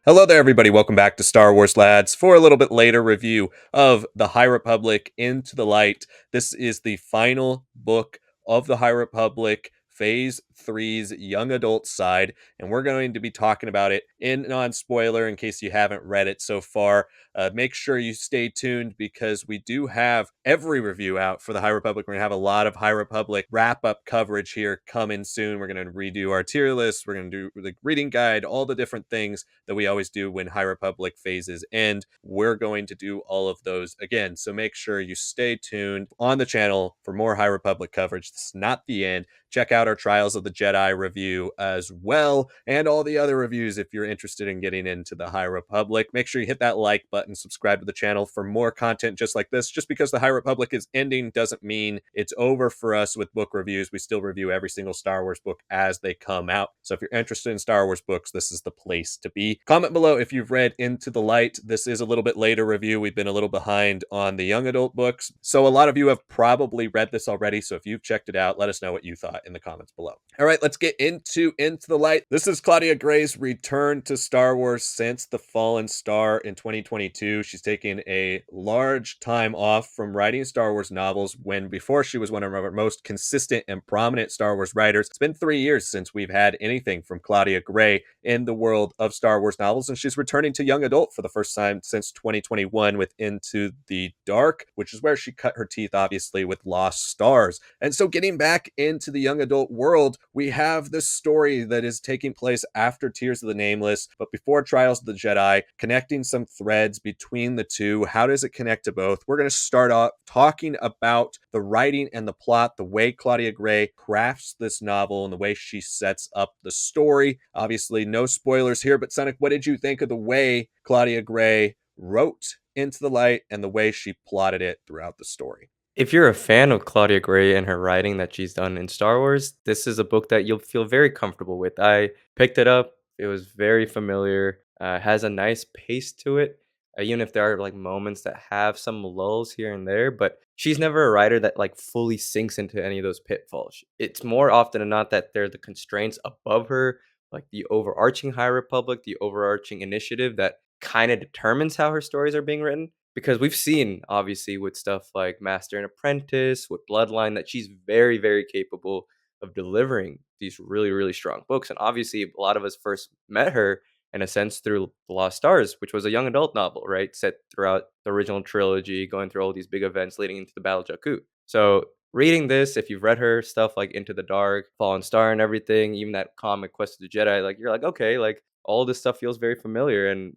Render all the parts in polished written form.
Hello there, everybody. Welcome back to Star Wars Lads for a little bit later review of The High Republic Into the Light. This is the final book of The High Republic, Phase Three's young adult side, and we're going to be talking about it in non spoiler in case you haven't read it so far. Make sure you stay tuned because we do have every review out for the High Republic. We're going to have a lot of High Republic wrap up coverage here coming soon. We're going to redo our tier list. We're going to do the reading guide, all the different things that we always do when High Republic phases end. We're going to do all of those again. So make sure you stay tuned on the channel for more High Republic coverage. This is not the end. Check out our Trials of the Jedi review as well, and all the other reviews if you're interested in getting into the High Republic. Make sure you hit that like button, subscribe to the channel for more content just like this. Just because the High Republic is ending doesn't mean it's over for us with book reviews. We still review every single Star Wars book as they come out. So if you're interested in Star Wars books, this is the place to be. Comment below if you've read Into the Light. This is a little bit later review. We've been a little behind on the young adult books. So a lot of you have probably read this already. So if you've checked it out, let us know what you thought in the comments below. All right, let's get into the Light. This is Claudia Gray's return to Star Wars since The Fallen Star in 2022. She's taken a large time off from writing Star Wars novels when before she was one of our most consistent and prominent Star Wars writers. It's been 3 years since we've had anything from Claudia Gray in the world of Star Wars novels, and she's returning to young adult for the first time since 2021 with Into the Dark, which is where she cut her teeth, obviously, with Lost Stars. And so getting back into the young adult world, we have this story that is taking place after Tears of the Nameless, but before Trials of the Jedi, connecting some threads between the two. How does it connect to both? We're going to start off talking about the writing and the plot, the way Claudia Gray crafts this novel and the way she sets up the story. Obviously, no spoilers here, but Sanak, what did you think of the way Claudia Gray wrote Into the Light and the way she plotted it throughout the story? If you're a fan of Claudia Gray and her writing that she's done in Star Wars, this is a book that you'll feel very comfortable with. I picked it up. It was very familiar. Has a nice pace to it, even if there are like moments that have some lulls here and there. But she's never a writer that like fully sinks into any of those pitfalls. It's more often than not that they're the constraints above her, like the overarching High Republic, the overarching initiative that kind of determines how her stories are being written. Because we've seen, obviously, with stuff like Master and Apprentice, with Bloodline, that she's very, very capable of delivering these really, really strong books. And obviously, a lot of us first met her, in a sense, through The Lost Stars, which was a young adult novel, right? Set throughout the original trilogy, going through all these big events leading into the Battle of Jakku. So, reading this, if you've read her stuff like Into the Dark, Fallen Star, and everything, even that comic Quest of the Jedi, like, you're like, okay, like, all this stuff feels very familiar and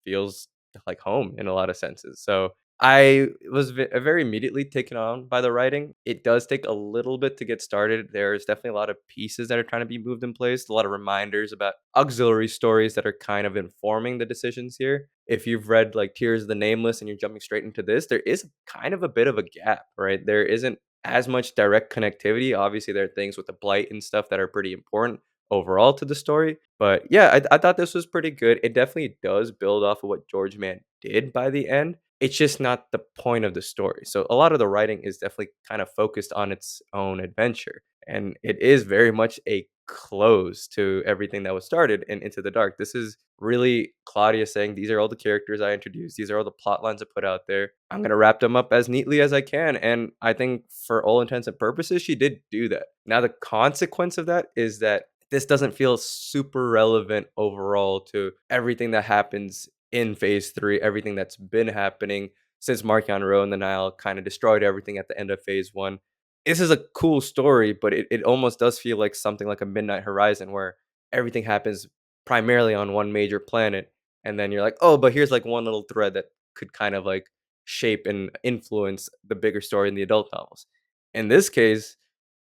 feels like home in a lot of senses. So I was very immediately taken on by the writing. It does take a little bit to get started. There's definitely a lot of pieces that are trying to be moved in place, a lot of reminders about auxiliary stories that are kind of informing the decisions here. If you've read like Tears of the Nameless and you're jumping straight into this, there is kind of a bit of a gap, right? There isn't as much direct connectivity. Obviously, there are things with the Blight and stuff that are pretty important overall to the story. But yeah, I thought this was pretty good. It definitely does build off of what George Mann did by the end. It's just not the point of the story. So a lot of the writing is definitely kind of focused on its own adventure. And it is very much a close to everything that was started in Into the Dark. This is really Claudia saying, these are all the characters I introduced. These are all the plot lines I put out there. I'm going to wrap them up as neatly as I can. And I think for all intents and purposes, she did do that. Now, the consequence of that is that this doesn't feel super relevant overall to everything that happens in phase 3, everything that's been happening since Marchion Row and the Nile kind of destroyed everything at the end of phase 1. This is a cool story, but it almost does feel like something like a Midnight Horizon where everything happens primarily on one major planet. And then you're like, oh, but here's like one little thread that could kind of like shape and influence the bigger story in the adult novels. In this case,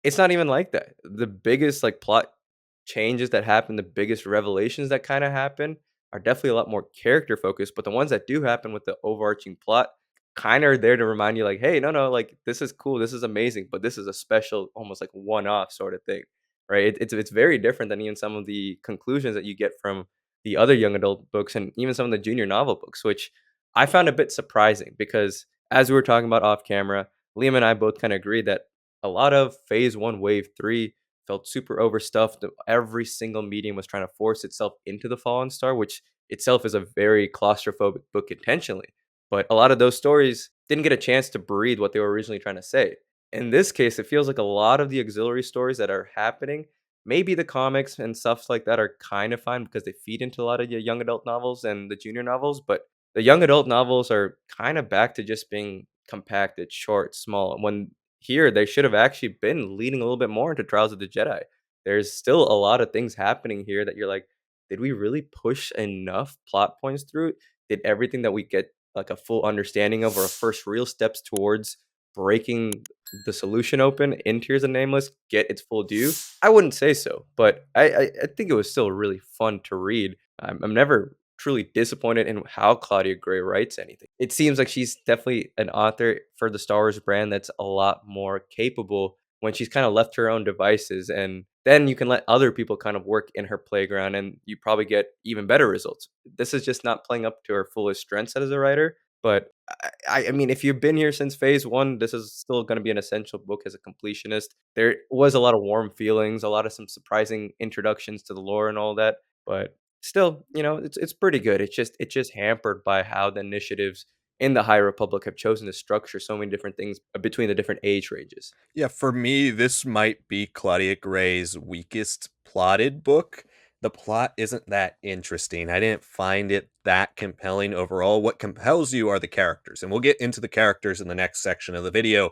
it's not even like that. The biggest like plot changes that happen, the biggest revelations that kind of happen are definitely a lot more character focused, but the ones that do happen with the overarching plot kind of are there to remind you like, hey, no, like this is cool, this is amazing, but this is a special, almost like one-off sort of thing, right? It's very different than even some of the conclusions that you get from the other young adult books and even some of the junior novel books, which I found a bit surprising because as we were talking about off camera, Liam and I both kind of agreed that a lot of phase 1 wave 3 felt super overstuffed. Every single medium was trying to force itself into the Fallen Star, which itself is a very claustrophobic book intentionally. But a lot of those stories didn't get a chance to breathe what they were originally trying to say. In this case, it feels like a lot of the auxiliary stories that are happening, maybe the comics and stuff like that are kind of fine because they feed into a lot of the young adult novels and the junior novels, but the young adult novels are kind of back to just being compacted, short, small. When here they should have actually been leaning a little bit more into Trials of the Jedi. There's still a lot of things happening here that you're like, did we really push enough plot points through it? Did everything that we get like a full understanding of or a first real steps towards breaking the solution open in Tears of Nameless get its full due? I wouldn't say so, but I think it was still really fun to read. I'm never truly disappointed in how Claudia Gray writes anything. It seems like she's definitely an author for the Star Wars brand that's a lot more capable when she's kind of left to her own devices, and then you can let other people kind of work in her playground and you probably get even better results. This is just not playing up to her fullest strengths as a writer, but I mean, if you've been here since phase one, this is still going to be an essential book as a completionist. There was a lot of warm feelings, a lot of some surprising introductions to the lore and all that, but still, it's pretty good. It's just hampered by how the initiatives in the High Republic have chosen to structure so many different things between the different age ranges. Yeah, for me, this might be Claudia Gray's weakest plotted book. The plot isn't that interesting. I didn't find it that compelling overall. What compels you are the characters, and we'll get into the characters in the next section of the video.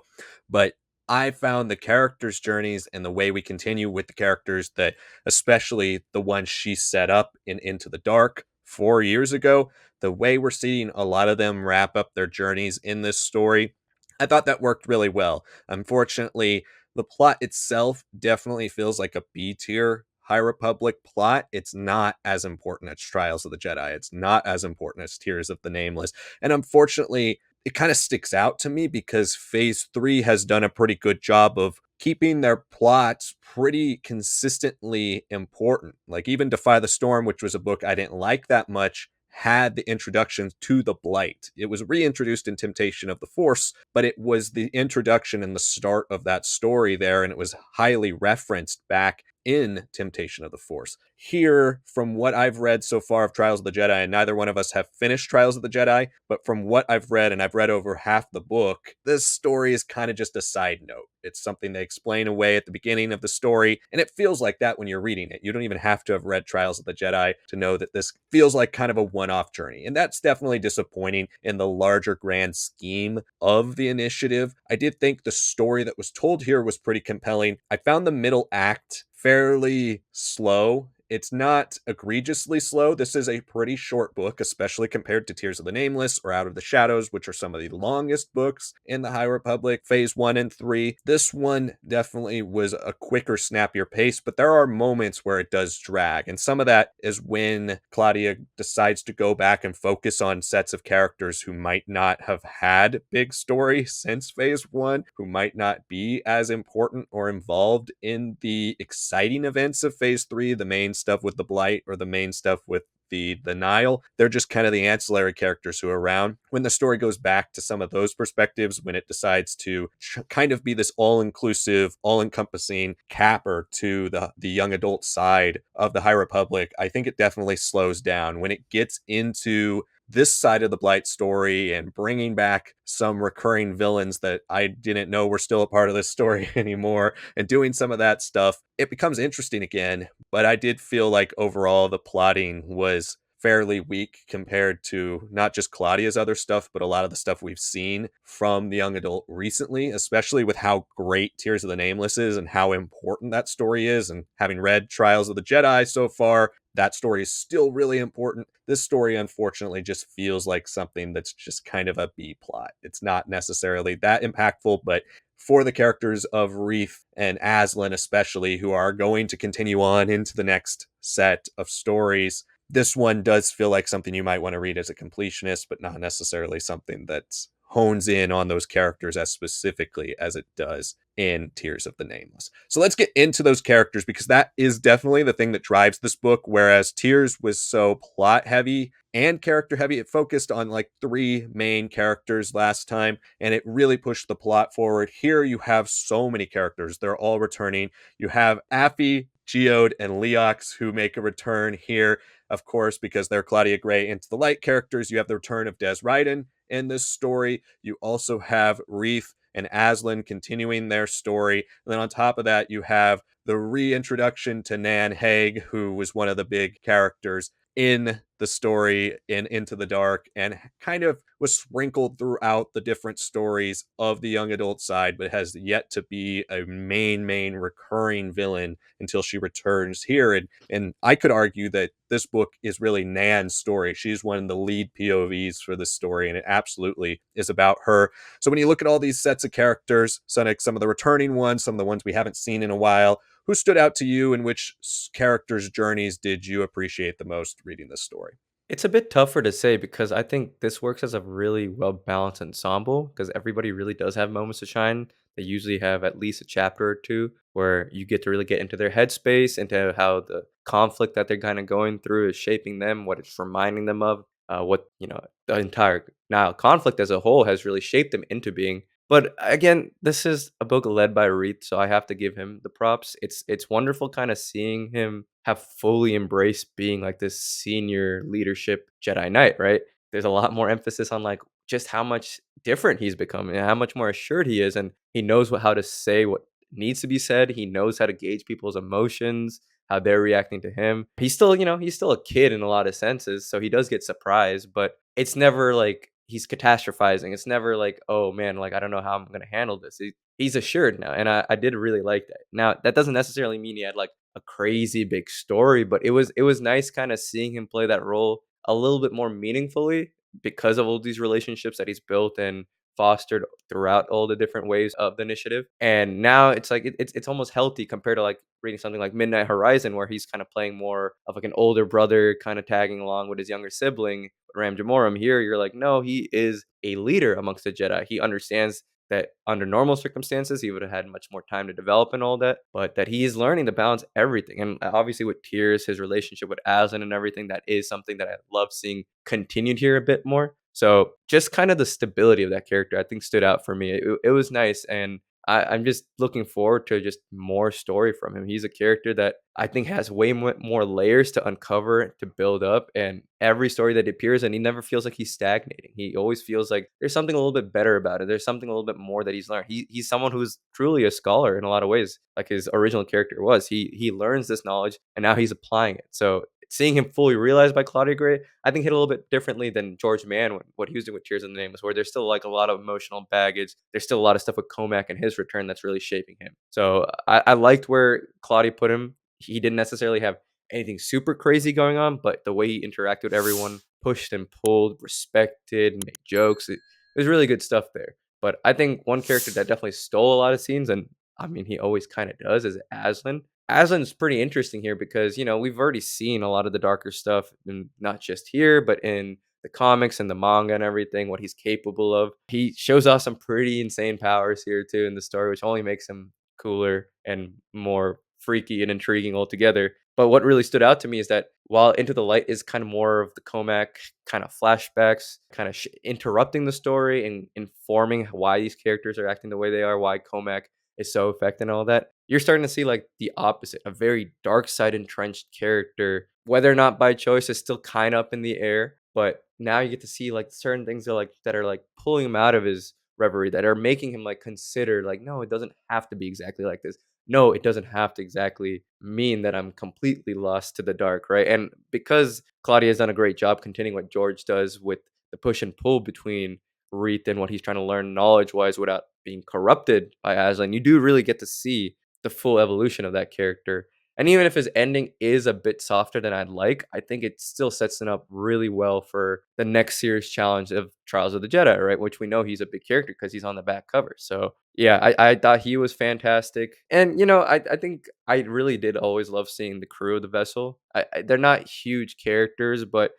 But I found the characters' journeys and the way we continue with the characters that, especially the ones she set up in Into the Dark 4 years ago, the way we're seeing a lot of them wrap up their journeys in this story, I thought that worked really well. Unfortunately, the plot itself definitely feels like a B tier High Republic plot. It's not as important as Trials of the Jedi. It's not as important as Tears of the Nameless. And unfortunately, it kind of sticks out to me because Phase 3 has done a pretty good job of keeping their plots pretty consistently important. Like even Defy the Storm, which was a book I didn't like that much, had the introduction to the Blight. It was reintroduced in Temptation of the Force, but it was the introduction and the start of that story there, and it was highly referenced back in Temptation of the Force. Here, from what I've read so far of Trials of the Jedi, and neither one of us have finished Trials of the Jedi, but from what I've read, and I've read over half the book, this story is kind of just a side note. It's something they explain away at the beginning of the story, and it feels like that when you're reading it. You don't even have to have read Trials of the Jedi to know that this feels like kind of a one-off journey, and that's definitely disappointing in the larger grand scheme of the initiative. I did think the story that was told here was pretty compelling. I found the middle act fairly slow. It's not egregiously slow. This is a pretty short book, especially compared to Tears of the Nameless or Out of the Shadows, which are some of the longest books in the High Republic, Phase 1 and 3. This one definitely was a quicker, snappier pace, but there are moments where it does drag. And some of that is when Claudia decides to go back and focus on sets of characters who might not have had big story since Phase 1, who might not be as important or involved in the exciting events of Phase 3, the main stuff with the Blight or the main stuff with the Nile. They're just kind of the ancillary characters who are around. When the story goes back to some of those perspectives, when it decides to kind of be this all-inclusive, all-encompassing capper to the young adult side of the High Republic, I think it definitely slows down. When it gets into this side of the Blight story and bringing back some recurring villains that I didn't know were still a part of this story anymore and doing some of that stuff, it becomes interesting again. But I did feel like overall the plotting was fairly weak compared to not just Claudia's other stuff, but a lot of the stuff we've seen from the young adult recently, especially with how great Tears of the Nameless is and how important that story is. And having read Trials of the Jedi so far, that story is still really important. This story, unfortunately, just feels like something that's just kind of a B plot. It's not necessarily that impactful, but for the characters of Reath and Aslan, especially, who are going to continue on into the next set of stories, this one does feel like something you might want to read as a completionist, but not necessarily something that hones in on those characters as specifically as it does in Tears of the Nameless. So let's get into those characters because that is definitely the thing that drives this book. Whereas Tears was so plot heavy and character heavy, it focused on like three main characters last time and it really pushed the plot forward. Here you have so many characters, they're all returning. You have Affy, Geode, and Leox who make a return here. of course, because they're Claudia Gray Into the Light characters. You have the return of Des Ryden in this story. You also have Reath and Aslan continuing their story. And then on top of that, you have the reintroduction to Nan Haig, who was one of the big characters in the story in Into the Dark and kind of was sprinkled throughout the different stories of the young adult side, but has yet to be a main recurring villain until she returns here. And I could argue that this book is really Nan's story. She's one of the lead POVs for this story, and it absolutely is about her. So when you look at all these sets of characters, Sanak, some of the returning ones, some of the ones we haven't seen in a while, who stood out to you and which characters' journeys did you appreciate the most reading this story? It's a bit tougher to say because I think this works as a really well balanced ensemble because everybody really does have moments to shine. They usually have at least a chapter or two where you get to really get into their headspace, into how the conflict that they're kind of going through is shaping them, what it's reminding them of, what, the entire now conflict as a whole has really shaped them into being. But again, this is a book led by Reed, so I have to give him the props. It's wonderful kind of seeing him have fully embraced being like this senior leadership Jedi Knight, right? There's a lot more emphasis on like just how much different he's become and how much more assured he is, and he knows how to say what needs to be said. He knows how to gauge people's emotions, how they're reacting to him. He's still, he's still a kid in a lot of senses, so he does get surprised, but it's never like he's catastrophizing. It's never like, oh man, like I don't know how I'm gonna handle this. He's assured now, and I did really like that. Now that doesn't necessarily mean he had like a crazy big story, but it was nice kind of seeing him play that role a little bit more meaningfully because of all these relationships that he's built and fostered throughout all the different waves of the initiative. And now it's like it's almost healthy compared to like reading something like Midnight Horizon, where he's kind of playing more of like an older brother, kind of tagging along with his younger sibling, Ram Jamorum. Here, you're like, no, he is a leader amongst the Jedi. He understands that under normal circumstances he would have had much more time to develop and all that, but that he is learning to balance everything. And obviously with Tears, his relationship with Aslan and everything, that is something that I love seeing continued here a bit more. So just kind of the stability of that character, I think, stood out for me. It was nice, and I'm just looking forward to just more story from him. He's a character that I think has way more layers to uncover, to build up, and every story that appears, and he never feels like he's stagnating. He always feels like there's something a little bit better about it. There's something a little bit more that he's learned. He's someone who's truly a scholar in a lot of ways, like his original character was. He learns this knowledge, and now he's applying it. So seeing him fully realized by Claudia Gray, I think hit a little bit differently than George Mann, what he was doing with Tears in the Name, was where there's still like a lot of emotional baggage. There's still a lot of stuff with Comac and his return that's really shaping him. So I liked where Claudia put him. He didn't necessarily have anything super crazy going on, but the way he interacted with everyone, pushed and pulled, respected, made jokes, it was really good stuff there. But I think one character that definitely stole a lot of scenes, and I mean, he always kind of does, is Aslan. Aslan's pretty interesting here because, we've already seen a lot of the darker stuff, and not just here, but in the comics and the manga and everything, what he's capable of. He shows off some pretty insane powers here too in the story, which only makes him cooler and more freaky and intriguing altogether. But what really stood out to me is that while Into the Light is kind of more of the Comac kind of flashbacks, kind of interrupting the story and informing why these characters are acting the way they are, why Comac is so effective and all that, you're starting to see like the opposite, a very dark side entrenched character, whether or not by choice is still kind of up in the air. But now you get to see like certain things that are like pulling him out of his reverie, that are making him like consider like, no, it doesn't have to be exactly like this. No, it doesn't have to exactly mean that I'm completely lost to the dark, right? And because Claudia has done a great job continuing what George does with the push and pull between Reeth and what he's trying to learn knowledge wise without being corrupted by Aslan, you do really get to see the full evolution of that character. And even if his ending is a bit softer than I'd like, I think it still sets him up really well for the next series challenge of Trials of the Jedi, right? Which we know he's a big character because he's on the back cover. So yeah, I thought he was fantastic. And I think I really did always love seeing the crew of the vessel. They're not huge characters, but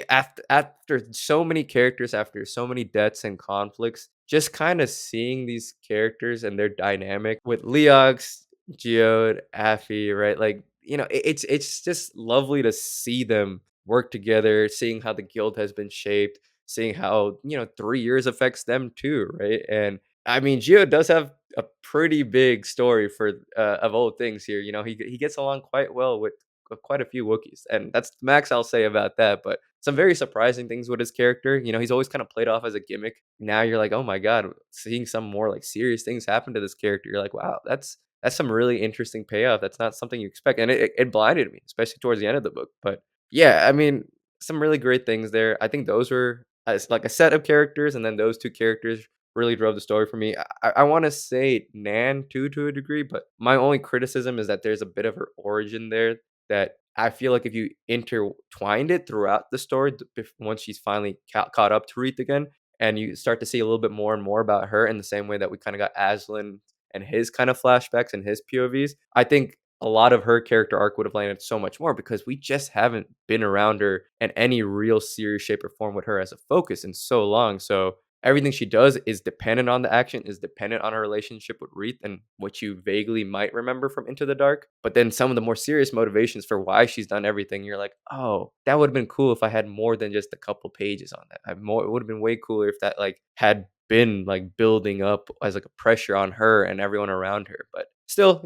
after so many characters, after so many deaths and conflicts, just kind of seeing these characters and their dynamic with Leox, Geode, Affy, right? Like, it's just lovely to see them work together, seeing how the guild has been shaped, seeing how, 3 years affects them too, right? And I mean, Geode does have a pretty big story for of old things here. He gets along quite well with quite a few Wookiees, and that's the max I'll say about that. But some very surprising things with his character. He's always kind of played off as a gimmick. Now you're like, oh my god, seeing some more like serious things happen to this character. You're like, wow, that's some really interesting payoff. That's not something you expect, and it blinded me, especially towards the end of the book. But yeah, I mean, some really great things there. I think those were as like a set of characters, and then those two characters really drove the story for me. I want to say Nan too to a degree, but my only criticism is that there's a bit of her origin there that I feel like if you intertwined it throughout the story, once she's finally caught up to Reath again, and you start to see a little bit more and more about her in the same way that we kind of got Aslan and his kind of flashbacks and his POVs, I think a lot of her character arc would have landed so much more because we just haven't been around her in any real serious shape or form with her as a focus in so long. So everything she does is dependent on the action, is dependent on her relationship with Reath and what you vaguely might remember from Into the Dark. But then some of the more serious motivations for why she's done everything, you're like, oh, that would have been cool if I had more than just a couple pages on that. It would have been way cooler if that like had been like building up as like a pressure on her and everyone around her. But still,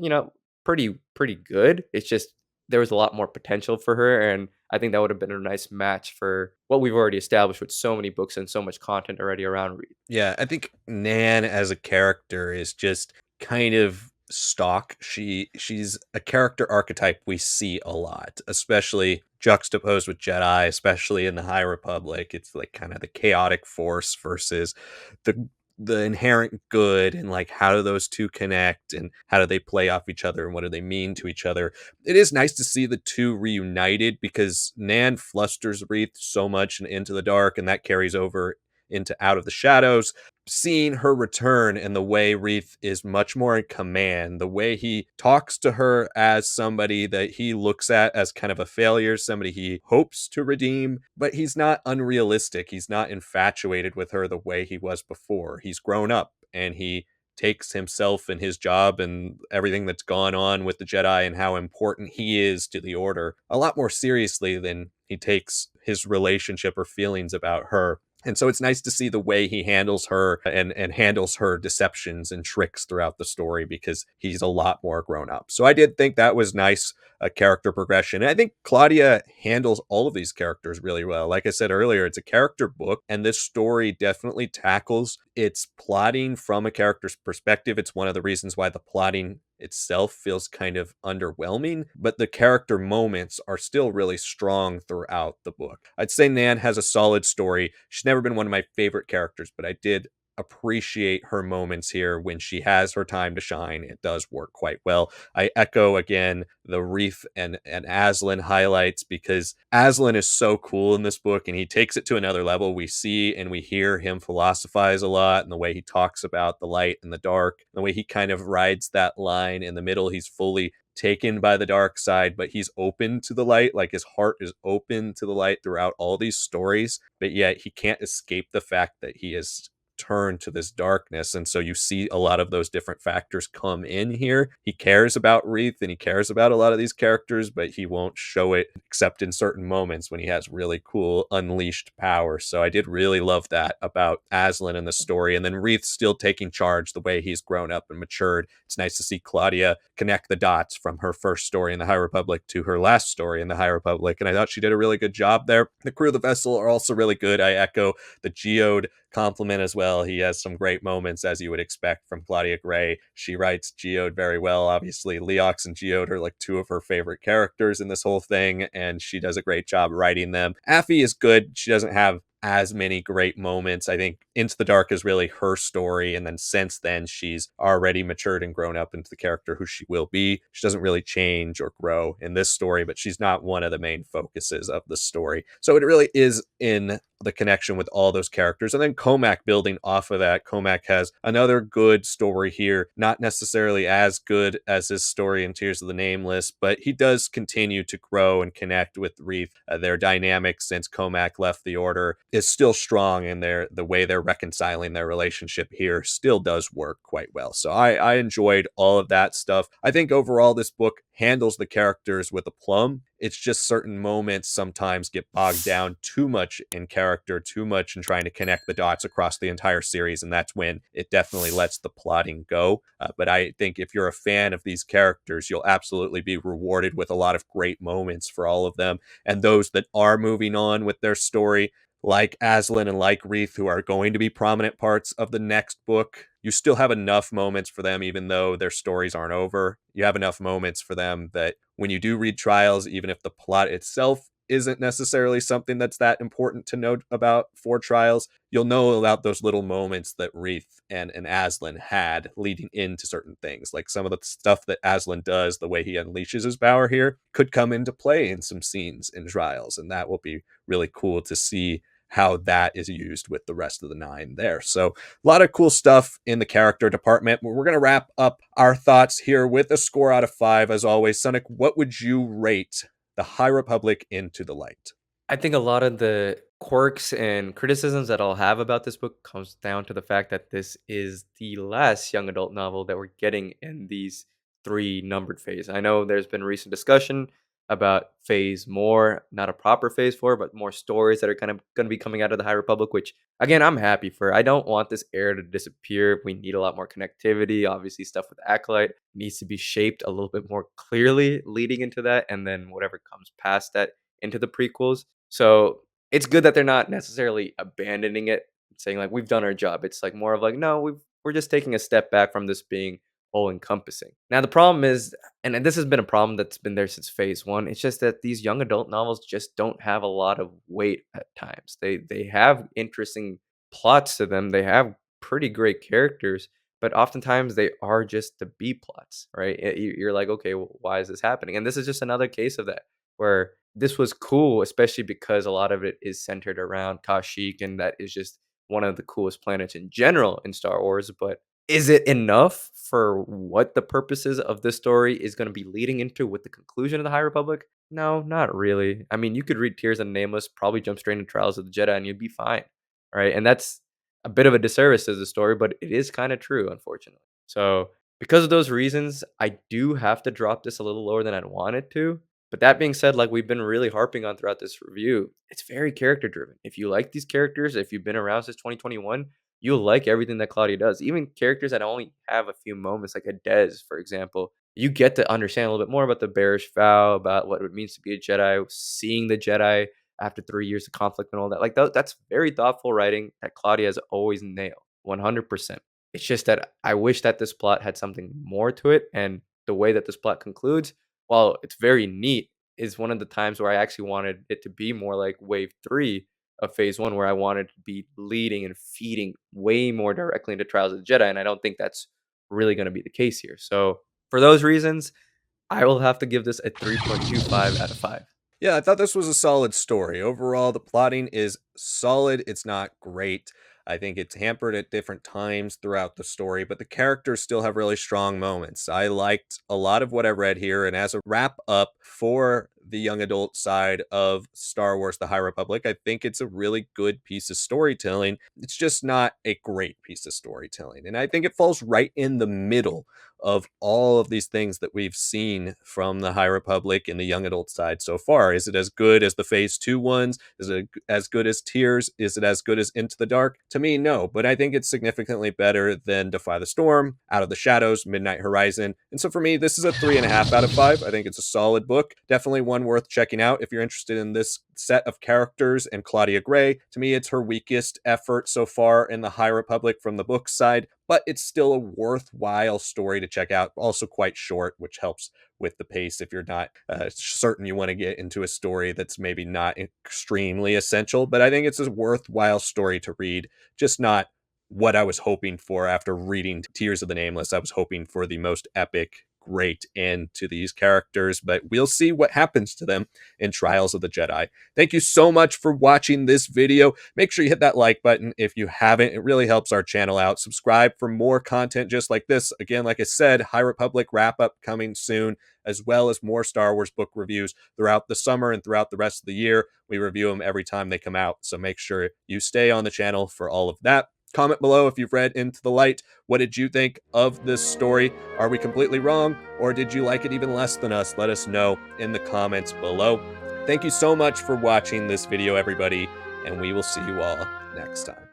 pretty good. It's just there was a lot more potential for her, and I think that would have been a nice match for what we've already established with so many books and so much content already around Reed. Yeah, I think Nan as a character is just kind of stock. She's a character archetype we see a lot, especially juxtaposed with Jedi, especially in the High Republic. It's like kind of the chaotic force versus the the inherent good, and like how do those two connect and how do they play off each other and what do they mean to each other. It is nice to see the two reunited because Nan flusters Reath so much in Into the Dark, and that carries over into Out of the Shadows. Seeing her return and the way Reath is much more in command, the way he talks to her as somebody that he looks at as kind of a failure, somebody he hopes to redeem, but he's not unrealistic. He's not infatuated with her the way he was before. He's grown up and he takes himself and his job and everything that's gone on with the Jedi and how important he is to the Order a lot more seriously than he takes his relationship or feelings about her. And so it's nice to see the way he handles her and handles her deceptions and tricks throughout the story because he's a lot more grown up. So I did think that was nice, character progression. And I think Claudia handles all of these characters really well. Like I said earlier, it's a character book, and this story definitely tackles its plotting from a character's perspective. It's one of the reasons why the plotting itself feels kind of underwhelming, but the character moments are still really strong throughout the book. I'd say Nan has a solid story. She's never been one of my favorite characters, but I did appreciate her moments here when she has her time to shine. It does work quite well. I echo again the Reath and Aslan highlights because Aslan is so cool in this book and he takes it to another level. We see and we hear him philosophize a lot, and the way he talks about the light and the dark, the way he kind of rides that line in the middle. He's fully taken by the dark side, but he's open to the light. Like his heart is open to the light throughout all these stories, but yet he can't escape the fact that he is turned to this darkness. And so you see a lot of those different factors come in here. He cares about Reath and he cares about a lot of these characters, but he won't show it except in certain moments when he has really cool unleashed power. So I did really love that about Aslan in the story. And then Reath still taking charge the way he's grown up and matured. It's nice to see Claudia connect the dots from her first story in the High Republic to her last story in the High Republic. And I thought she did a really good job there. The crew of the vessel are also really good. I echo the Geode compliment as well. He has some great moments, as you would expect from Claudia Gray. She writes Geode very well. Obviously, Leox and Geode are like two of her favorite characters in this whole thing, and she does a great job writing them. Affy is good. She doesn't have as many great moments. I think Into the Dark is really her story, and then since then she's already matured and grown up into the character who she will be. She doesn't really change or grow in this story, but she's not one of the main focuses of the story. So it really is in the connection with all those characters. And then Comac building off of that. Comac has another good story here, not necessarily as good as his story in Tears of the Nameless, but he does continue to grow and connect with Reath. Their dynamic since Comac left the Order is still strong, and the way they're reconciling their relationship here still does work quite well. So I enjoyed all of that stuff. I think overall this book handles the characters with aplomb. It's just certain moments sometimes get bogged down too much in character, too much in trying to connect the dots across the entire series, and that's when it definitely lets the plotting go. But I think if you're a fan of these characters, you'll absolutely be rewarded with a lot of great moments for all of them. And those that are moving on with their story, like Aslan and like Reath, who are going to be prominent parts of the next book, you still have enough moments for them, even though their stories aren't over. You have enough moments for them that when you do read Trials, even if the plot itself isn't necessarily something that's that important to know about for Trials, you'll know about those little moments that Reath and Aslan had leading into certain things. Like some of the stuff that Aslan does, the way he unleashes his power here, could come into play in some scenes in Trials, and that will be really cool to see how that is used with the rest of the nine there. So a lot of cool stuff in the character department. We're going to wrap up our thoughts here with a score out of 5. As always, Sanak, what would you rate the High Republic Into the Light? I think a lot of the quirks and criticisms that I'll have about this book comes down to the fact that this is the last young adult novel that we're getting in these three numbered phase. I know there's been recent discussion about phase more, not a proper phase four, but more stories that are kind of going to be coming out of the High Republic, which again, I'm happy for. I don't want this era to disappear. We need a lot more connectivity. Obviously, stuff with Acolyte needs to be shaped a little bit more clearly leading into that, and then whatever comes past that into the prequels. So it's good that they're not necessarily abandoning it, saying like we've done our job. It's like more of like, no, we're just taking a step back from this being all encompassing. Now the problem is, and this has been a problem that's been there since phase one. It's just that these young adult novels just don't have a lot of weight at times. They have interesting plots to them. They have pretty great characters, but oftentimes they are just the B plots, right? You're like, okay, well, why is this happening? And this is just another case of that where this was cool, especially because a lot of it is centered around Kashyyyk, and that is just one of the coolest planets in general in Star Wars. But is it enough for what the purposes of this story is going to be leading into with the conclusion of the High Republic? No, not really. I mean, you could read Tears of the Nameless, probably jump straight into Trials of the Jedi, and you'd be fine, right? And that's a bit of a disservice to the story, but it is kind of true, unfortunately. So, because of those reasons, I do have to drop this a little lower than I'd wanted to. But that being said, like we've been really harping on throughout this review, it's very character driven. If you like these characters, if you've been around since 2021, you'll like everything that Claudia does. Even characters that only have a few moments, like a Dez, for example, you get to understand a little bit more about the bearish vow, about what it means to be a Jedi, seeing the Jedi after 3 years of conflict and all that. Like that's very thoughtful writing that Claudia has always nailed, 100%. It's just that I wish that this plot had something more to it, and the way that this plot concludes, while it's very neat, is one of the times where I actually wanted it to be more like wave 3 of phase 1, where I wanted to be leading and feeding way more directly into Trials of the Jedi, and I don't think that's really gonna be the case here. So, for those reasons, I will have to give this a 3.25 out of 5. Yeah, I thought this was a solid story. Overall, the plotting is solid. It's not great. I think it's hampered at different times throughout the story, but the characters still have really strong moments. I liked a lot of what I read here, and as a wrap up for the young adult side of Star Wars The High Republic, I think it's a really good piece of storytelling. It's just not a great piece of storytelling. And I think it falls right in the middle of all of these things that we've seen from the High Republic in the young adult side so far. Is it as good as the Phase 2 ones? Is it as good as Tears? Is it as good as Into the Dark? To me, no, but I think it's significantly better than Defy the Storm, Out of the Shadows, Midnight Horizon. And so for me, this is a 3.5 out of 5. I think it's a solid book. Definitely one worth checking out if you're interested in this set of characters and Claudia Gray. To me, it's her weakest effort so far in the High Republic from the book side, but it's still a worthwhile story to check out. Also quite short, which helps with the pace if you're not certain you want to get into a story that's maybe not extremely essential. But I think it's a worthwhile story to read, just not what I was hoping for after reading Tears of the Nameless. I was hoping for the most epic, great end to these characters, but we'll see what happens to them in Trials of the Jedi. Thank you so much for watching this video. Make sure you hit that like button if you haven't. It really helps our channel out. Subscribe for more content just like this. Again, like I said, High Republic wrap-up coming soon, as well as more Star Wars book reviews throughout the summer and throughout the rest of the year. We review them every time they come out, so make sure you stay on the channel for all of that. Comment below if you've read Into the Light. What did you think of this story? Are we completely wrong, or did you like it even less than us? Let us know in the comments below. Thank you so much for watching this video, everybody, and we will see you all next time.